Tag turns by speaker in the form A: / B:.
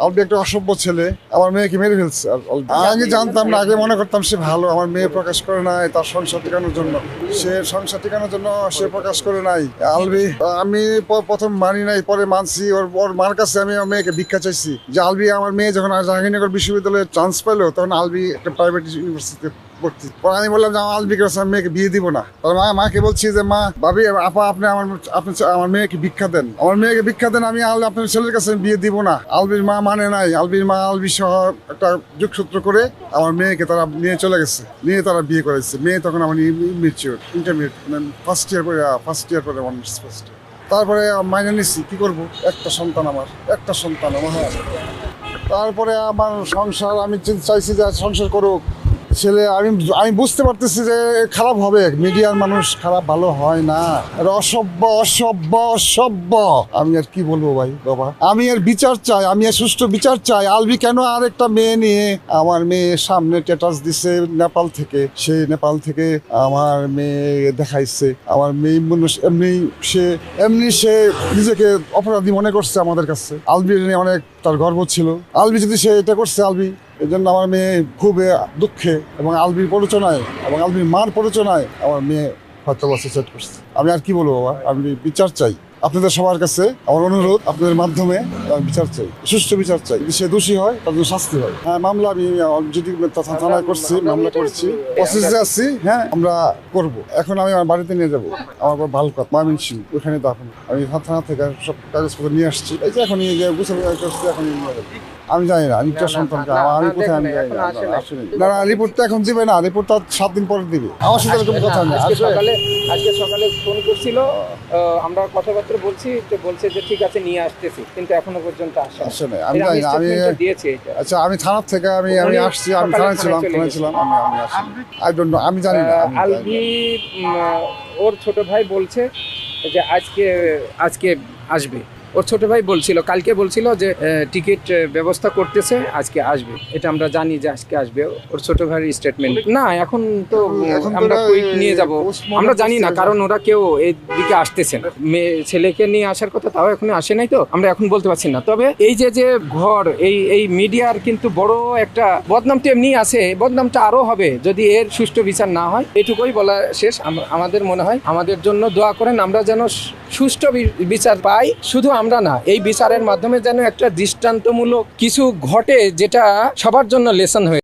A: আলবি একটা অসভ্য ছেলে, আমার মেয়েকে মেরে ফেলছে। আগে জানতাম না, আগে মনে করতাম সে ভালো, আমার মেয়ে প্রকাশ করে নাই তার সংসার টিকানোর জন্য, সে প্রকাশ করে নাই। আলবি আমি প্রথম মানি নাই, পরে মানছি। ওর মার কাছে আমি আমার মেয়েকে ভিক্ষা চাইছি যে আলবি, আমার মেয়ে যখন জাহাঙ্গীরনগর বিশ্ববিদ্যালয়ে চান্স পেলো তখন আলবি একটা প্রাইভেট ইউনিভার্সিটিতে ভর্তি। পরে আমি বললাম যে আমার আলবিকে আমার মেয়েকে বিয়ে দিব না। মাকে বলছি যে মা, ভাবি, আপা, আপনি আমার মেয়েকে ভিক্ষা দেন, আমার মেয়েকে ভিক্ষা দেন, আমি আপনার ছেলের কাছে বিয়ে দিব না। আলবির মা মানে নাই। আলবির মা আলবি সহ একটা যোগসূত্র করে আমার মেয়েকে তারা নিয়ে চলে গেছে, নিয়ে তারা বিয়ে করেছে। মেয়ে তখন আমার ইন্টারমিডিয়েট ফার্স্ট ইয়ার পরে অনার্স ফার্স্ট ইয়ার। তারপরে মাইনে নিচ্ছি, কি করব, একটা সন্তান আমার। তারপরে আমার সংসার, আমি চাইছি যে সংসার করুক ছেলে। আমি বুঝতে পারতেছি যে খারাপ হবে, মিডিয়ার মানুষ খারাপ, ভালো হয় না, অসভ্য। আমি আর কি বলবো ভাই বাবা, আমি আর বিচার চাই, আমি আর সুষ্ঠু বিচার চাই। আলবি কেন আরেকটা মেয়ে নিয়ে, আমার মেয়ে সামনে স্ট্যাটাস দিছে নেপাল থেকে, সেই নেপাল থেকে আমার মেয়ে দেখাইছে। আমার মেয়ে এমনি সে নিজেকে অপরাধী মনে করছে আমাদের কাছে। আলবির নিয়ে অনেক তার গর্ব ছিল। আলবি যদি সে এটা করছে, আলবি এই জন্য আমার মেয়ে খুব দুঃখে, এবং আলবির প্ররোচনায় এবং আলবির মার প্ররোচনায় আমার মেয়ে হয়তো সুইসাইড করছে। আমি আর কি বলবো বাবা, আমি বিচার চাই আপনাদের সবার কাছে। আমার অনুরোধ, আপনাদের মাধ্যমে আমি বিচার চাই, সুষ্ঠু বিচার চাই। যদি সে দোষী হয় তার জন্য শাস্তি হয়। হ্যাঁ, মামলা আমি যদি থানায় করছি, মামলা করছি, প্রসেসে আসছি। হ্যাঁ, আমরা করব। এখন আমি আমার বাড়িতে নিয়ে যাবো, আমার ভালো কথা ময়মনসিংহ, ওখানে তো এখন আমি থানা থেকে সব কাগজপত্র নিয়ে আসছি। এই যে এখন নিয়ে গুছানো করছি, এখন নিয়ে যাবো। আমি জানি না, আমি সন্তানকে আমি কোথায়, আমি জানি না। না, রিপোর্ট তো এখন দিবে না, রিপোর্ট তো 7 দিন পরে দিবে। আমার সাথে এরকম কথা নেই।
B: আজকে সকালে ফোন করছিল, আমরা কথাবার্তা বলছি, তো বলছে যে ঠিক আছে নিয়ে আসতেছি, কিন্তু এখনো পর্যন্ত আসে না।
A: আমি জানি না, আমি
B: দিয়েছি।
A: আচ্ছা, আমি থানার থেকে আমি আসছি, আমি থানায় ছিলাম, আমি আসি। আই ডোন্ট নো, আমি জানি না।
B: আলবি ওর ছোট ভাই বলছে যে আজকে আসবে। ওর ছোট ভাই বলছিল, কালকে বলছিল যে টিকিট ব্যবস্থা করতেছে, আজকে আসবে। এটা আমরা জানি যে আজকে আসবে, ওর ছোট ভাইয়ের স্টেটমেন্ট। না, এখন তো আমরা কুইক নিয়ে যাব, আমরা জানি না, কারণ ওরা কেউ এই দিকে আসতেছে না। ছেলেকে নিয়ে আসার কথা, তাও এখনো আসে নাই, তো আমরা এখন বলতে পারছি না। তবে এই যে ঘর, এই মিডিয়ার কিন্তু বড় একটা বদনাম তো এমনি আছে, বদনামটা আরো হবে যদি এর সুষ্ঠু বিচার না হয়। এটুকুই বলা শেষ। আমাদের মনে হয় আমাদের জন্য দোয়া করেন, আমরা যেন সুষ্ঠু বিচার পাই। শুধু আমরা না, এই বিচারের মাধ্যমে যেন একটা দৃষ্টান্তমূলক কিছু ঘটে, যেটা সবার জন্য লেসন হয়ে